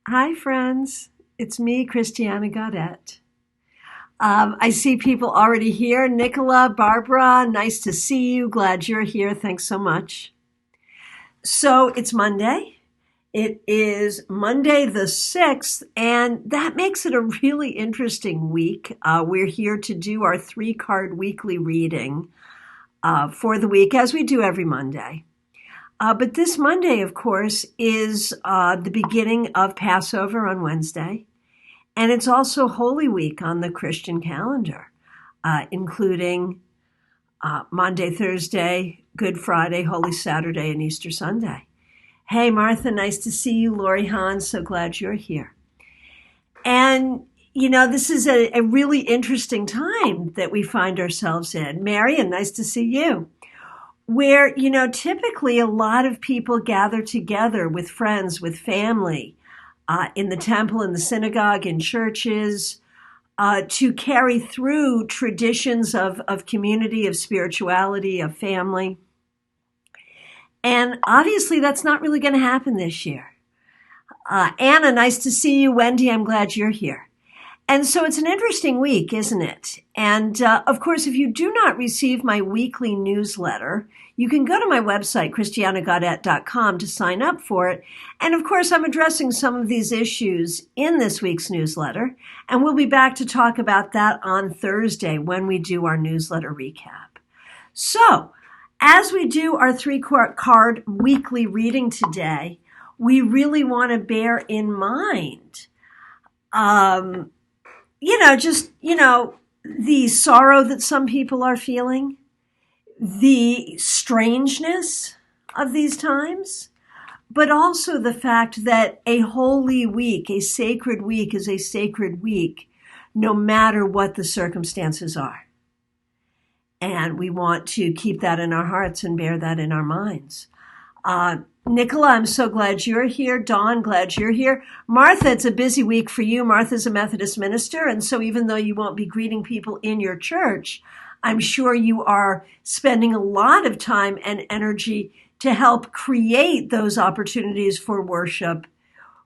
Hi, friends. It's me, Christiana Gaudet. I see people already here. Nicola, Barbara, nice to see you. Glad you're here. Thanks so much. So it's Monday. It is Monday the 6th, and that makes it a really interesting week. We're here to do our three-card weekly reading for the week, as we do every Monday. But this Monday, of course, is the beginning of Passover on Wednesday. And it's also Holy Week on the Christian calendar, including Monday, Thursday, Good Friday, Holy Saturday, and Easter Sunday. Hey, Martha, nice to see you. Lori Hahn, so glad you're here. And, this is a really interesting time that we find ourselves in. Marion, nice to see you. Where, typically a lot of people gather together with friends, with family, in the temple, in the synagogue, in churches, to carry through traditions of community, of spirituality, of family. And obviously, that's not really going to happen this year. Anna, nice to see you. Wendy, I'm glad you're here. And so it's an interesting week, isn't it? And of course, if you do not receive my weekly newsletter, you can go to my website, christianagaudet.com, to sign up for it. And of course, I'm addressing some of these issues in this week's newsletter. And we'll be back to talk about that on Thursday when we do our newsletter recap. So, as we do our three-card weekly reading today, we really want to bear in mind the sorrow that some people are feeling, the strangeness of these times, but also the fact that a holy week, a sacred week, is a sacred week, no matter what the circumstances are. And we want to keep that in our hearts and bear that in our minds. Nicola, I'm so glad you're here. Dawn, glad you're here. Martha, it's a busy week for you. Martha's a Methodist minister, and so even though you won't be greeting people in your church, I'm sure you are spending a lot of time and energy to help create those opportunities for worship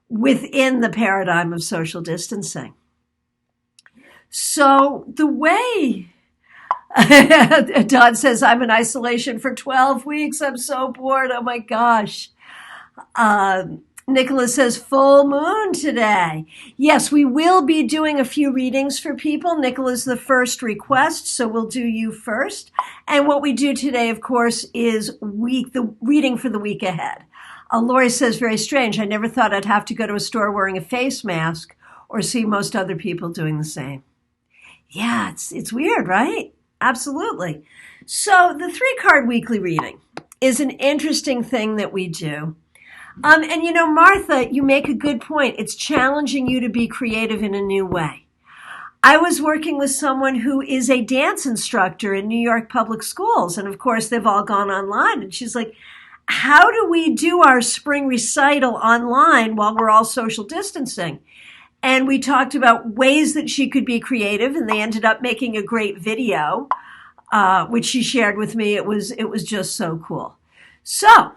within the paradigm of social distancing. So the way Don says, I'm in isolation for 12 weeks. I'm so bored. Oh my gosh. Nicholas says, full moon today. Yes, we will be doing a few readings for people. Nicholas, the first request, so we'll do you first. And what we do today, of course, is the reading for the week ahead. Lori says, very strange. I never thought I'd have to go to a store wearing a face mask or see most other people doing the same. Yeah, it's weird, right? Absolutely. So the three-card weekly reading is an interesting thing that we do. And Martha, you make a good point. It's challenging you to be creative in a new way. I was working with someone who is a dance instructor in New York public schools. And of course, they've all gone online. And she's like, how do we do our spring recital online while we're all social distancing? And we talked about ways that she could be creative, and they ended up making a great video, which she shared with me. It was just so cool. So,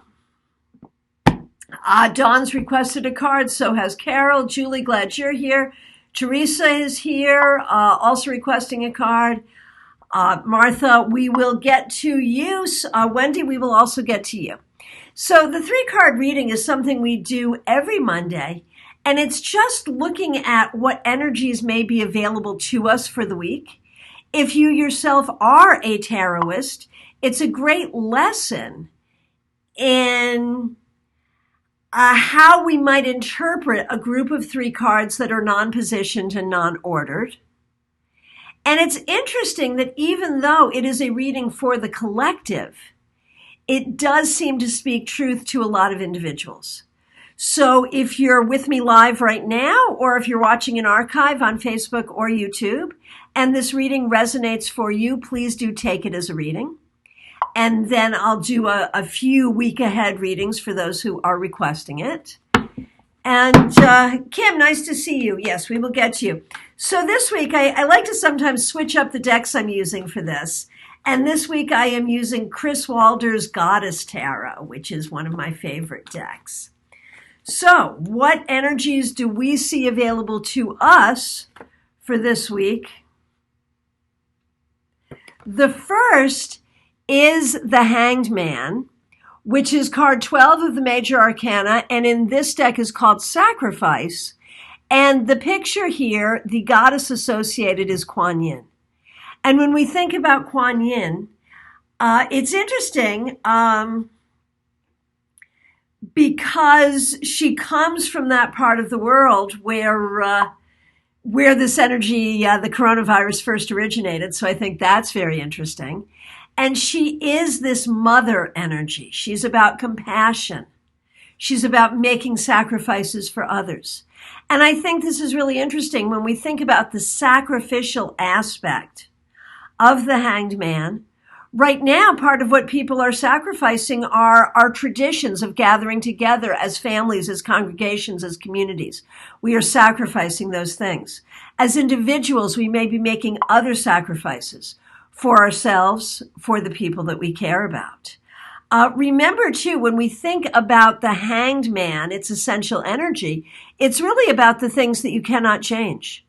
Dawn's requested a card, so has Carol. Julie, glad you're here. Teresa is here, also requesting a card. Martha, we will get to you. Wendy, we will also get to you. So the three-card reading is something we do every Monday. And it's just looking at what energies may be available to us for the week. If you yourself are a tarotist, it's a great lesson in how we might interpret a group of three cards that are non-positioned and non-ordered. And it's interesting that even though it is a reading for the collective, it does seem to speak truth to a lot of individuals. So if you're with me live right now, or if you're watching an archive on Facebook or YouTube, and this reading resonates for you, please do take it as a reading. And then I'll do a few week ahead readings for those who are requesting it. And Kim, nice to see you. Yes, we will get you. So this week, I like to sometimes switch up the decks I'm using for this. And this week I am using Chris Walder's Goddess Tarot, which is one of my favorite decks. So, what energies do we see available to us for this week? The first is the Hanged Man, which is card 12 of the Major Arcana, and in this deck is called Sacrifice. And the picture here, the goddess associated is Kuan Yin. And when we think about Kuan Yin, it's interesting because she comes from that part of the world where this energy, the coronavirus, first originated. So I think that's very interesting. And she is this mother energy. She's about compassion. She's about making sacrifices for others. And I think this is really interesting when we think about the sacrificial aspect of the Hanged Man. Right now, part of what people are sacrificing are our traditions of gathering together as families, as congregations, as communities. We are sacrificing those things. As individuals, we may be making other sacrifices for ourselves, for the people that we care about. Remember, too, when we think about the Hanged Man, its essential energy, it's really about the things that you cannot change.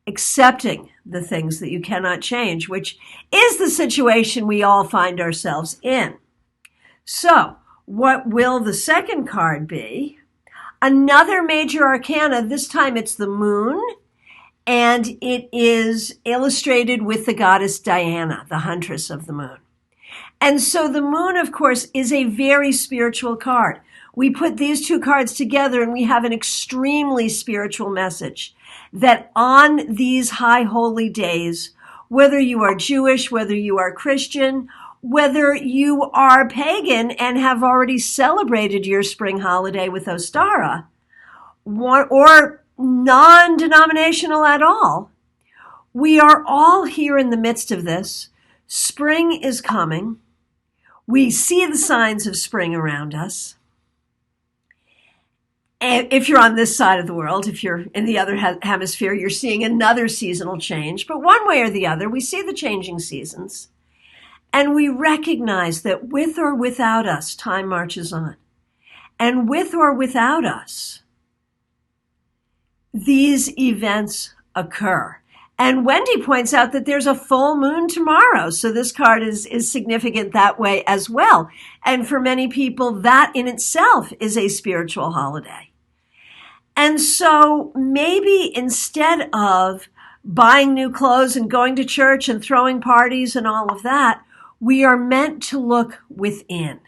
Accepting the things that you cannot change, which is the situation we all find ourselves in. So, what will the second card be? Another Major Arcana, this time it's the Moon, and it is illustrated with the goddess Diana, the huntress of the moon. And so the Moon, of course, is a very spiritual card. We put these two cards together and we have an extremely spiritual message that on these high holy days, whether you are Jewish, whether you are Christian, whether you are pagan and have already celebrated your spring holiday with Ostara, or non-denominational at all, we are all here in the midst of this. Spring is coming. We see the signs of spring around us. If you're on this side of the world, if you're in the other hemisphere, you're seeing another seasonal change. But one way or the other, we see the changing seasons. And we recognize that with or without us, time marches on. And with or without us, these events occur. And Wendy points out that there's a full moon tomorrow. So this card is significant that way as well. And for many people, that in itself is a spiritual holiday. And so maybe instead of buying new clothes and going to church and throwing parties and all of that, we are meant to look within.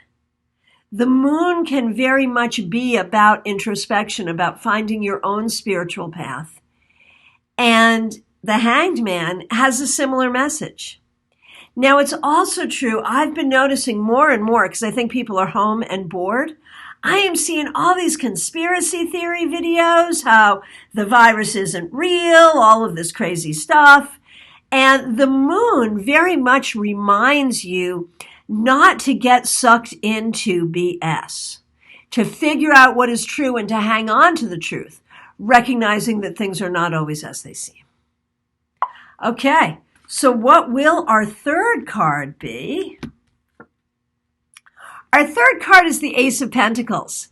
The moon can very much be about introspection, about finding your own spiritual path. And the Hanged Man has a similar message. Now, it's also true, I've been noticing more and more, because I think people are home and bored, I am seeing all these conspiracy theory videos, how the virus isn't real, all of this crazy stuff. And the moon very much reminds you not to get sucked into BS, to figure out what is true and to hang on to the truth, recognizing that things are not always as they seem. Okay, so what will our third card be? Our third card is the Ace of Pentacles.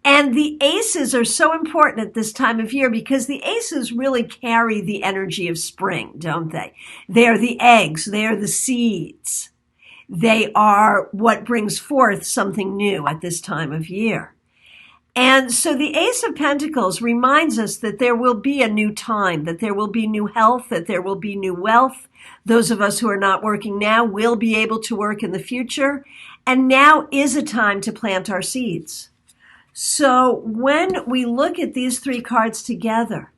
And the aces are so important at this time of year because the aces really carry the energy of spring, don't they? They are the eggs. They are the seeds. They are what brings forth something new at this time of year. And so the Ace of Pentacles reminds us that there will be a new time, that there will be new health, that there will be new wealth. Those of us who are not working now will be able to work in the future. And now is a time to plant our seeds. So when we look at these three cards together,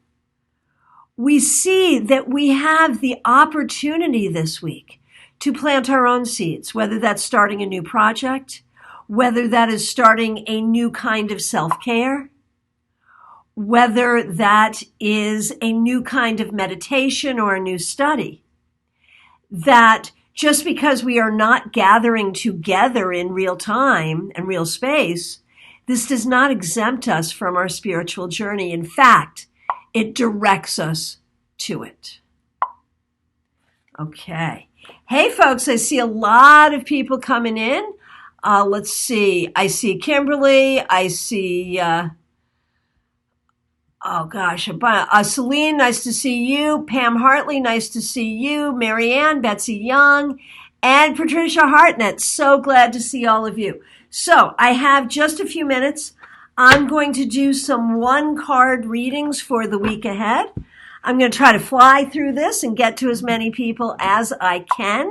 we see that we have the opportunity this week to plant our own seeds, whether that's starting a new project, whether that is starting a new kind of self-care, whether that is a new kind of meditation or a new study, that just because we are not gathering together in real time and real space, this does not exempt us from our spiritual journey. In fact, it directs us to it. Okay. Hey, folks, I see a lot of people coming in. Let's see. I see Kimberly. I see Oh gosh, Celine, nice to see you. Pam Hartley, nice to see you. Marianne, Betsy Young, and Patricia Hartnett. So glad to see all of you. So I have just a few minutes. I'm going to do some one card readings for the week ahead. I'm going to try to fly through this and get to as many people as I can.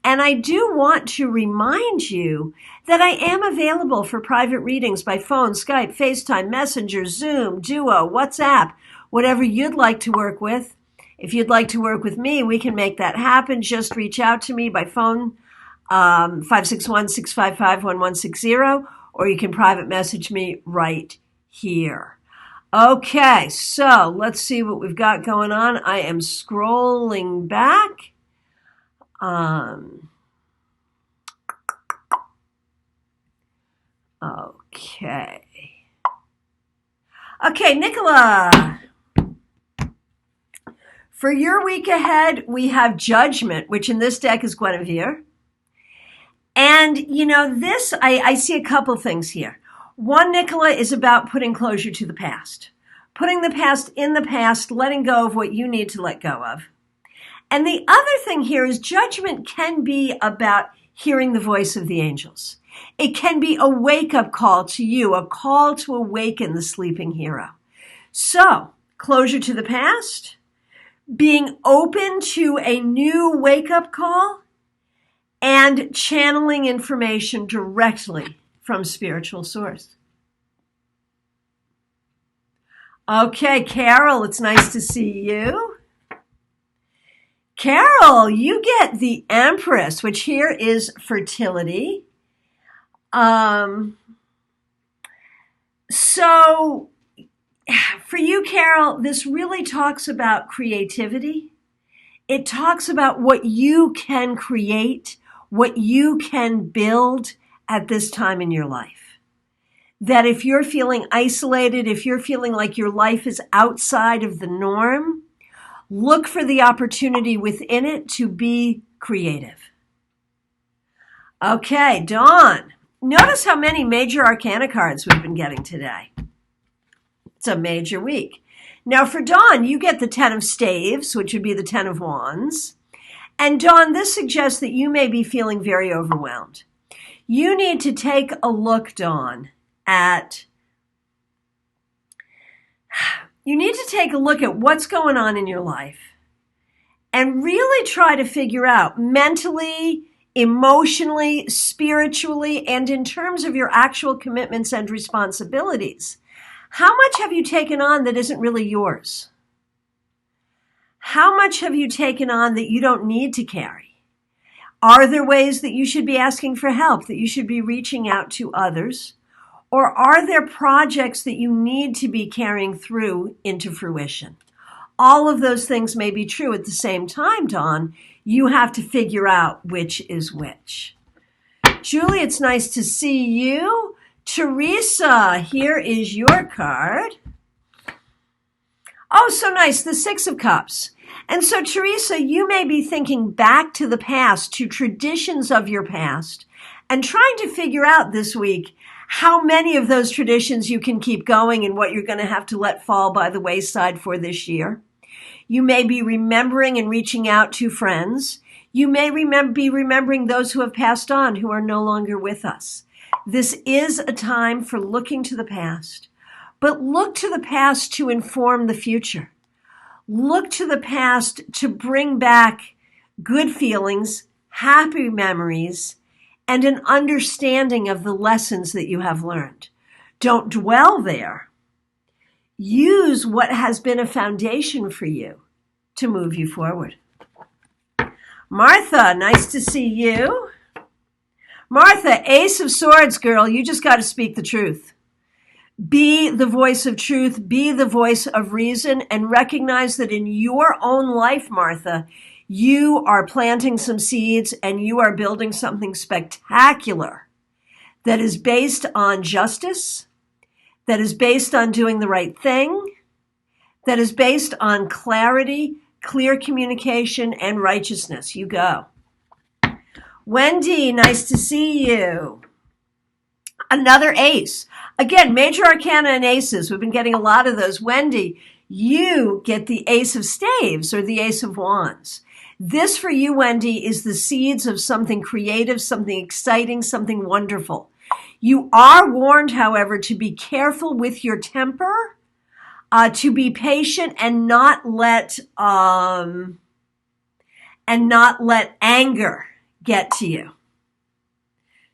And I do want to remind you that I am available for private readings by phone, Skype, FaceTime, Messenger, Zoom, Duo, WhatsApp, whatever you'd like to work with. If you'd like to work with me, we can make that happen. Just reach out to me by phone, 561-655-1160, or you can private message me right here. Okay, so let's see what we've got going on. I am scrolling back. Okay, Nicola. For your week ahead, we have Judgment, which in this deck is Guinevere. And, this, I see a couple things here. One, Nicola, is about putting closure to the past. Putting the past in the past, letting go of what you need to let go of. And the other thing here is Judgment can be about hearing the voice of the angels. It can be a wake-up call to you, a call to awaken the sleeping hero. So, closure to the past, being open to a new wake-up call, and channeling information directly from spiritual source. Okay, Carol, it's nice to see you. Carol, you get the Empress, which here is fertility. So for you, Carol, this really talks about creativity. It talks about what you can create, what you can build at this time in your life. That if you're feeling isolated, if you're feeling like your life is outside of the norm, look for the opportunity within it to be creative. Okay, Dawn. Notice how many major arcana cards we've been getting today. It's a major week. Now for Dawn, you get the 10 of Staves, which would be the 10 of Wands. And Dawn, this suggests that you may be feeling very overwhelmed. You need to take a look, Dawn, you need to take a look at what's going on in your life and really try to figure out mentally, emotionally, spiritually, and in terms of your actual commitments and responsibilities. How much have you taken on that isn't really yours? How much have you taken on that you don't need to carry? Are there ways that you should be asking for help, that you should be reaching out to others? Or are there projects that you need to be carrying through into fruition? All of those things may be true at the same time, Dawn. You have to figure out which is which. Julie, it's nice to see you. Teresa, here is your card. Oh, so nice, the Six of Cups. And so, Teresa, you may be thinking back to the past, to traditions of your past, and trying to figure out this week how many of those traditions you can keep going and what you're going to have to let fall by the wayside for this year. You may be remembering and reaching out to friends. You may be remembering those who have passed on, who are no longer with us. This is a time for looking to the past, but look to the past to inform the future. Look to the past to bring back good feelings, happy memories, and an understanding of the lessons that you have learned. Don't dwell there. Use what has been a foundation for you to move you forward. Martha, nice to see you. Martha, Ace of Swords, girl, you just got to speak the truth. Be the voice of truth, be the voice of reason, and recognize that in your own life, Martha, you are planting some seeds and you are building something spectacular that is based on justice, that is based on doing the right thing, that is based on clarity, clear communication, and righteousness. You go. Wendy, nice to see you. Another ace. Again, major arcana and aces. We've been getting a lot of those. Wendy, you get the ace of staves or the ace of wands. This for you, Wendy, is the seeds of something creative, something exciting, something wonderful. You are warned, however, to be careful with your temper, to be patient and not let anger get to you.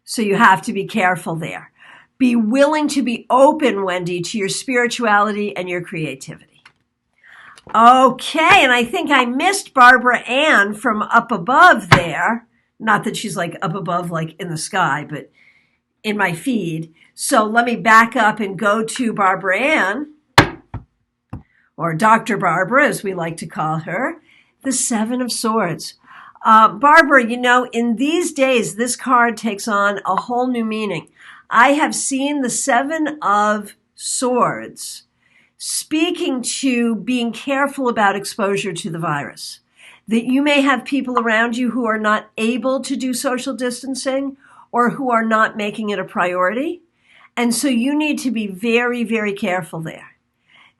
So you have to be careful there. Be willing to be open, Wendy, to your spirituality and your creativity. Okay, and I think I missed Barbara Ann from up above there. Not that she's like up above, like in the sky, but in my feed. So let me back up and go to Barbara Ann, or Dr. Barbara, as we like to call her, the Seven of Swords. Barbara, you know, in these days, this card takes on a whole new meaning. I have seen the Seven of Swords speaking to being careful about exposure to the virus. That you may have people around you who are not able to do social distancing or who are not making it a priority. And so you need to be very, very careful there.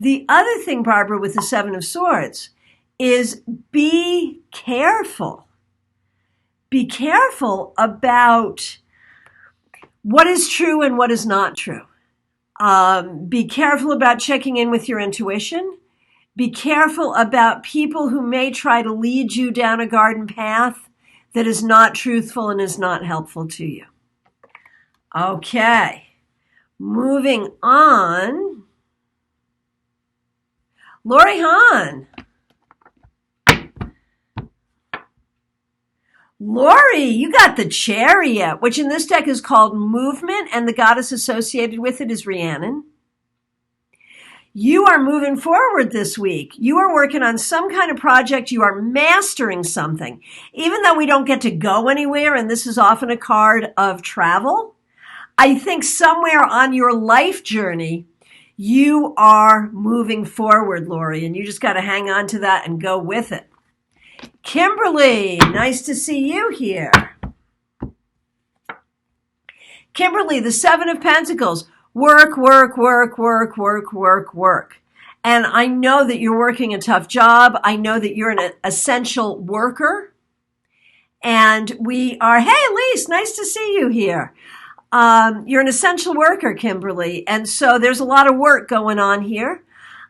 The other thing, Barbara, with the Seven of Swords is be careful. Be careful about what is true and what is not true. Be careful about checking in with your intuition. Be careful about people who may try to lead you down a garden path that is not truthful and is not helpful to you. Okay, moving on. Lori Hahn. Lori, you got the Chariot, which in this deck is called Movement, and the goddess associated with it is Rhiannon. You are moving forward this week. You are working on some kind of project. You are mastering something. Even though we don't get to go anywhere, and this is often a card of travel, I think somewhere on your life journey, you are moving forward, Lori, and you just got to hang on to that and go with it. Kimberly, nice to see you here. Kimberly, the Seven of Pentacles. Work, work, work, work, work, work, work. And I know that you're working a tough job. I know that you're an essential worker. And we are, hey, Elise, nice to see you here. You're an essential worker, Kimberly. And so there's a lot of work going on here.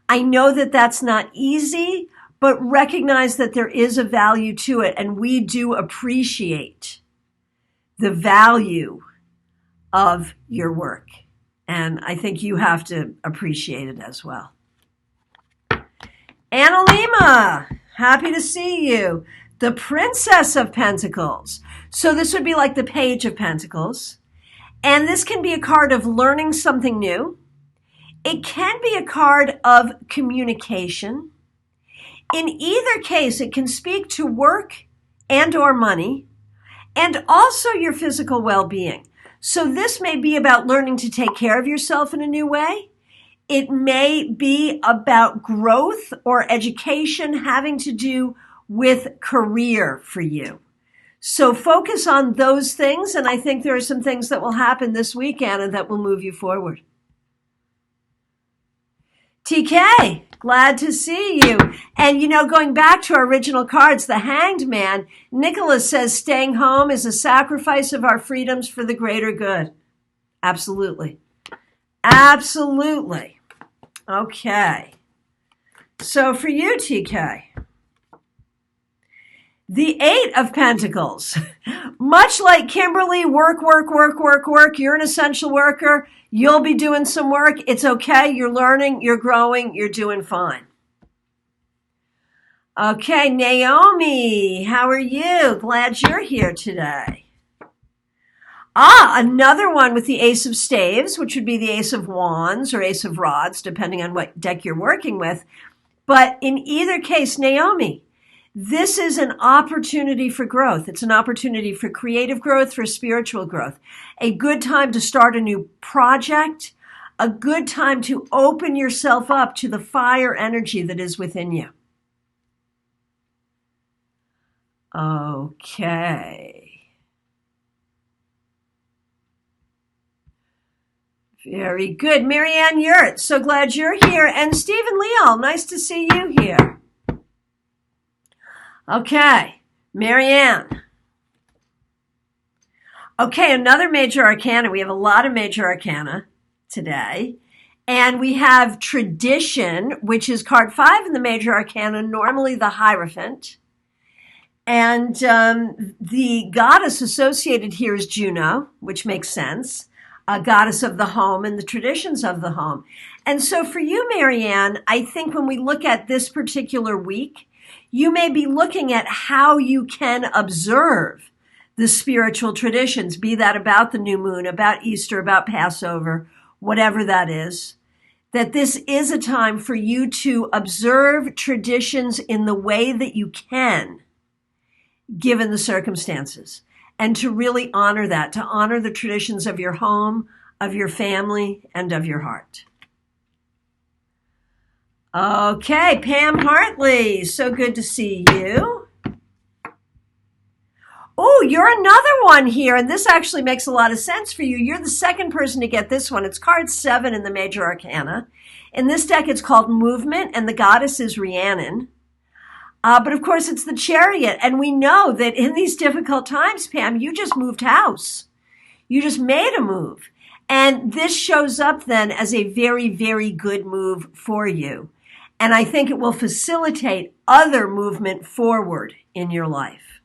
I know that that's not easy, but recognize that there is a value to it. And we do appreciate the value of your work. And I think you have to appreciate it as well. Annalima, happy to see you. The Princess of Pentacles. So this would be like the Page of Pentacles. And this can be a card of learning something new. It can be a card of communication. In either case, it can speak to work and or money, and also your physical well-being. So this may be about learning to take care of yourself in a new way. It may be about growth or education having to do with career for you. So focus on those things, and I think there are some things that will happen this week, Anna, that will move you forward. TK, glad to see you. And, you know, going back to our original cards, the Hanged Man, Nicholas says staying home is a sacrifice of our freedoms for the greater good. Absolutely. Absolutely. Okay. So for you, TK, the Eight of Pentacles. Much like Kimberly, work, work, work, work, work. You're an essential worker. You'll be doing some work. It's okay. You're learning. You're growing. You're doing fine. Okay, Naomi, how are you? Glad you're here today. Another one with the Ace of Staves, which would be the Ace of Wands or Ace of Rods, depending on what deck you're working with. But in either case, Naomi, this is an opportunity for growth. It's an opportunity for creative growth, for spiritual growth. A good time to start a new project, a good time to open yourself up to the fire energy that is within you. Okay. Very good. Marianne Yurt, so glad you're here. And Stephen Leal, nice to see you here. Okay, Marianne. Okay, another major arcana. We have a lot of major arcana today. And we have tradition, which is card 5 in the major arcana, normally the Hierophant. And the goddess associated here is Juno, which makes sense, a goddess of the home and the traditions of the home. And so for you, Marianne, I think when we look at this particular week, you may be looking at how you can observe the spiritual traditions, be that about the new moon, about Easter, about Passover, whatever that is, that this is a time for you to observe traditions in the way that you can, given the circumstances, and to really honor that, to honor the traditions of your home, of your family, and of your heart. Okay, Pam Hartley, so good to see you. Oh, you're another one here, and this actually makes a lot of sense for you. You're the second person to get this one. It's card 7 in the major arcana. In this deck, it's called Movement, and the goddess is Rhiannon. But of course, it's the Chariot. And we know that in these difficult times, Pam, you just moved house. You just made a move. And this shows up then as a very, very good move for you. And I think it will facilitate other movement forward in your life.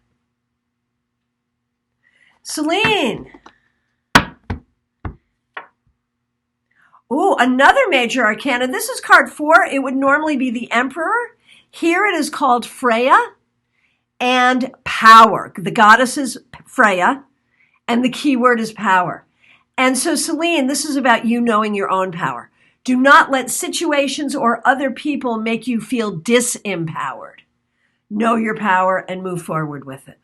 Celine. Oh, another major arcana. This is card 4. It would normally be the Emperor. Here it is called Freya and power. The goddess is Freya, and the key word is power. And so, Celine, this is about you knowing your own power. Do not let situations or other people make you feel disempowered. Know your power and move forward with it.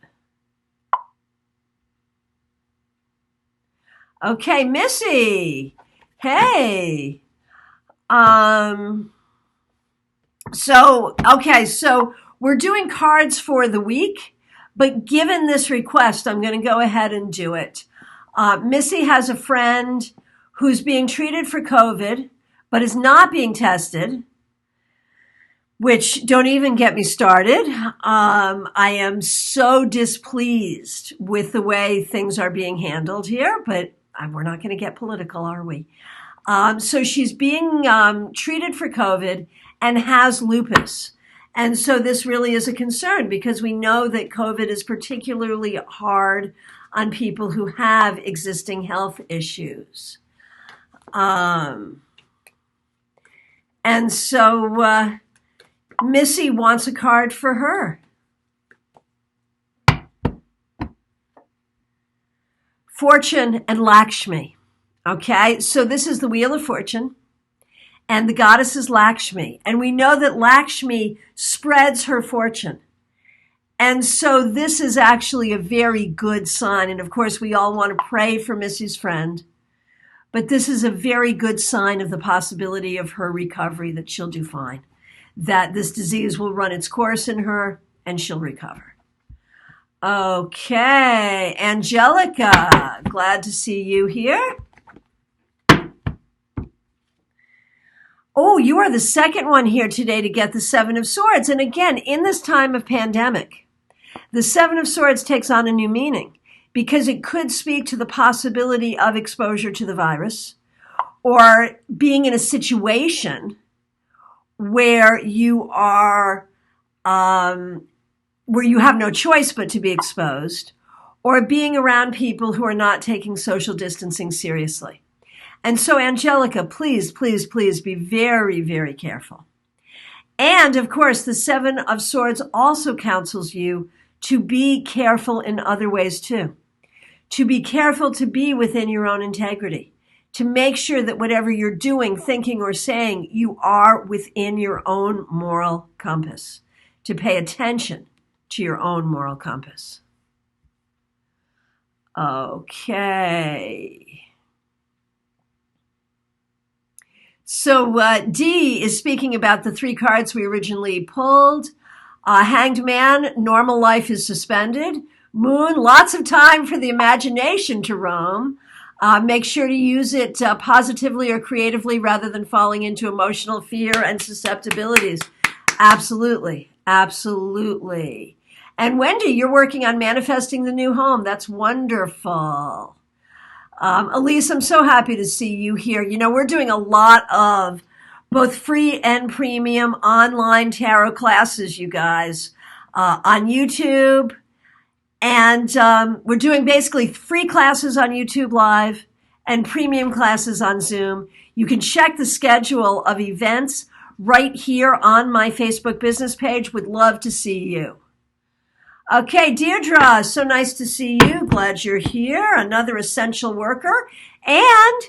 Okay, Missy. Hey. So we're doing cards for the week, but given this request, I'm going to go ahead and do it. Missy has a friend who's being treated for COVID, but is not being tested, which don't even get me started. I am so displeased with the way things are being handled here, but we're not going to get political, are we? So she's being treated for COVID and has lupus. And so this really is a concern because we know that COVID is particularly hard on people who have existing health issues. And so Missy wants a card for her. Fortune and Lakshmi. Okay, so this is the Wheel of Fortune, and the goddess is Lakshmi. And we know that Lakshmi spreads her fortune. And so this is actually a very good sign. And of course, we all want to pray for Missy's friend. But this is a very good sign of the possibility of her recovery, that she'll do fine, that this disease will run its course in her and she'll recover. Okay, Angelica, glad to see you here. Oh, you are the second one here today to get the 7 of Swords. And again, in this time of pandemic, the 7 of Swords takes on a new meaning because it could speak to the possibility of exposure to the virus or being in a situation where you are, where you have no choice but to be exposed, or being around people who are not taking social distancing seriously. And so, Angelica, please, please, please be very, very careful. And, of course, the 7 of Swords also counsels you to be careful in other ways, too. To be careful to be within your own integrity. To make sure that whatever you're doing, thinking, or saying, you are within your own moral compass. To pay attention to your own moral compass. Okay. So D is speaking about the 3 cards we originally pulled. Hanged Man, normal life is suspended. Moon, lots of time for the imagination to roam. Make sure to use it positively or creatively rather than falling into emotional fear and susceptibilities. Absolutely. Absolutely. And Wendy, you're working on manifesting the new home. That's wonderful. Elise, I'm so happy to see you here. You know, we're doing a lot of both free and premium online tarot classes, you guys, on YouTube. And we're doing basically free classes on YouTube Live and premium classes on Zoom. You can check the schedule of events right here on my Facebook business page. Would love to see you. Okay, Deirdre, so nice to see you. Glad you're here. Another essential worker. And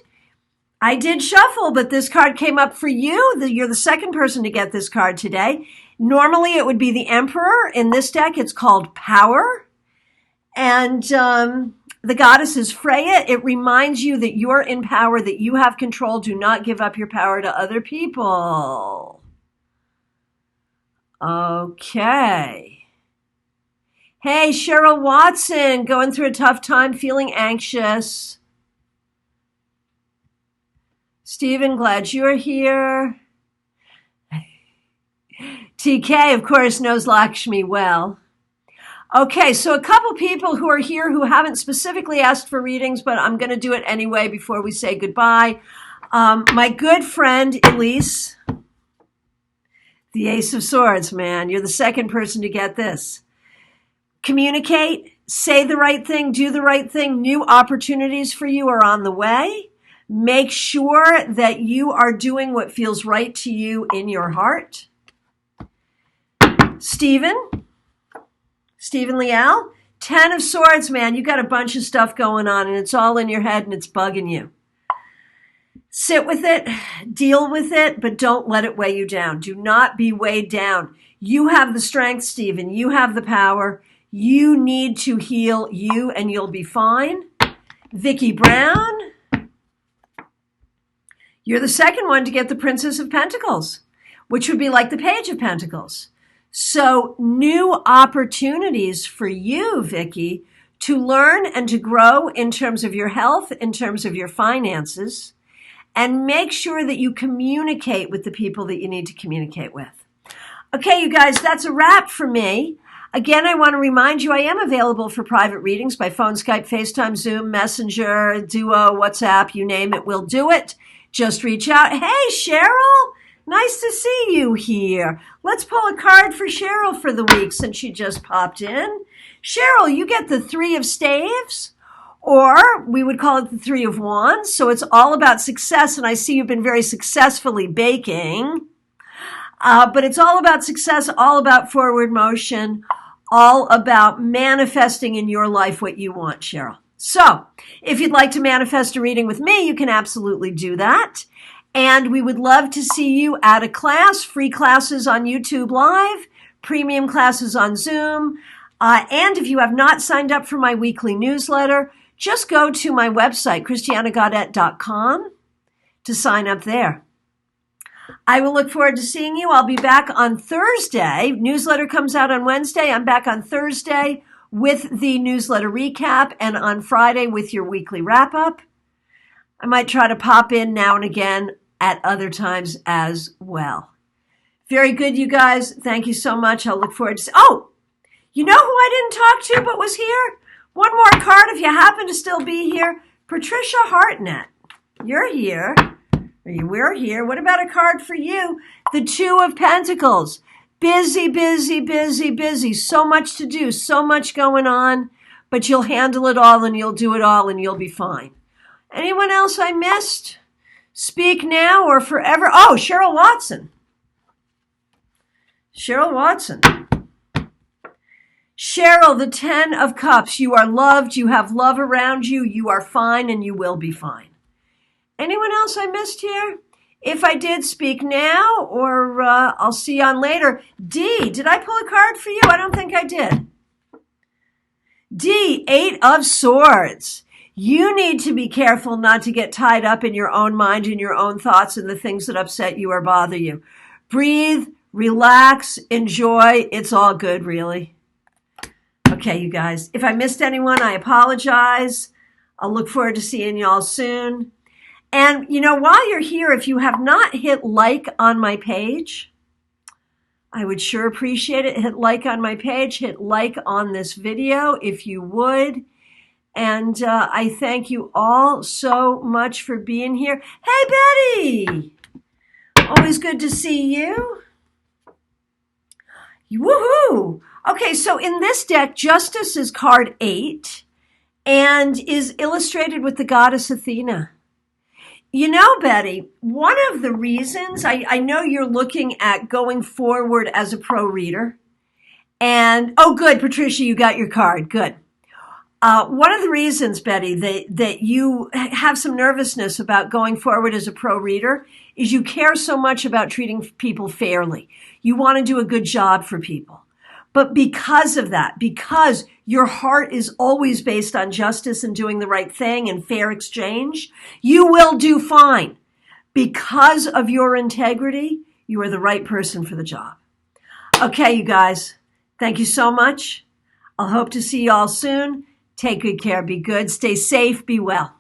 I did shuffle, but this card came up for you. You're the second person to get this card today. Normally it would be the Emperor. In this deck, it's called Power. And the goddess is Freya. It reminds you that you're in power, that you have control. Do not give up your power to other people. Okay. Hey, Cheryl Watson, going through a tough time, feeling anxious. Stephen, glad you're here. TK, of course, knows Lakshmi well. Okay, so a couple people who are here who haven't specifically asked for readings, but I'm going to do it anyway before we say goodbye. My good friend, Elise, the Ace of Swords, man. You're the second person to get this. Communicate, say the right thing, do the right thing. New opportunities for you are on the way. Make sure that you are doing what feels right to you in your heart. Stephen Leal, 10 of Swords, man. You got a bunch of stuff going on and it's all in your head and it's bugging you. Sit with it, deal with it, but don't let it weigh you down. Do not be weighed down. You have the strength, Stephen. You have the power. You need to heal you and you'll be fine. Vicki Brown, you're the second one to get the Princess of Pentacles, which would be like the Page of Pentacles. So new opportunities for you, Vicki, to learn and to grow in terms of your health, in terms of your finances, and make sure that you communicate with the people that you need to communicate with. Okay, you guys, that's a wrap for me. Again, I want to remind you I am available for private readings by phone, Skype, FaceTime, Zoom, Messenger, Duo, WhatsApp, you name it, we'll do it. Just reach out. Hey, Cheryl, nice to see you here. Let's pull a card for Cheryl for the week since she just popped in. Cheryl, you get the Three of Staves, or we would call it the Three of Wands. So it's all about success, and I see you've been very successfully baking. But it's all about success, all about forward motion, all about manifesting in your life what you want, Cheryl. So if you'd like to manifest a reading with me, you can absolutely do that. And we would love to see you at a class, free classes on YouTube Live, premium classes on Zoom. And if you have not signed up for my weekly newsletter, just go to my website, christianagaudet.com, to sign up there. I will look forward to seeing you. I'll be back on Thursday. Newsletter comes out on Wednesday. I'm back on Thursday with the newsletter recap and on Friday with your weekly wrap-up. I might try to pop in now and again at other times as well. Very good, you guys. Thank you so much. I'll look forward to... Oh, you know who I didn't talk to but was here? One more card if you happen to still be here. Patricia Hartnett. You're here. We're here. What about a card for you? The Two of Pentacles. Busy, busy, busy, busy. So much to do, so much going on, but you'll handle it all and you'll do it all and you'll be fine. Anyone else I missed? Speak now or forever. Oh, Cheryl Watson. Cheryl Watson. Cheryl, the 10 of Cups. You are loved. You have love around you. You are fine and you will be fine. Anyone else I missed here? If I did, speak now, or I'll see you on later. D, did I pull a card for you? I don't think I did. D, 8 of Swords. You need to be careful not to get tied up in your own mind and your own thoughts and the things that upset you or bother you. Breathe, relax, enjoy. It's all good, really. Okay, you guys. If I missed anyone, I apologize. I'll look forward to seeing y'all soon. And, while you're here, if you have not hit like on my page, I would sure appreciate it. Hit like on my page, hit like on this video if you would. And I thank you all so much for being here. Hey, Betty! Always good to see you. Woohoo! Okay, so in this deck, Justice is card 8 and is illustrated with the goddess Athena. Betty, one of the reasons, I know you're looking at going forward as a pro reader. And, oh, good, Patricia, you got your card. Good. One of the reasons, Betty, that you have some nervousness about going forward as a pro reader is you care so much about treating people fairly. You want to do a good job for people. But because of that, because your heart is always based on justice and doing the right thing and fair exchange, you will do fine. Because of your integrity, you are the right person for the job. Okay, you guys, thank you so much. I'll hope to see you all soon. Take good care, be good, stay safe, be well.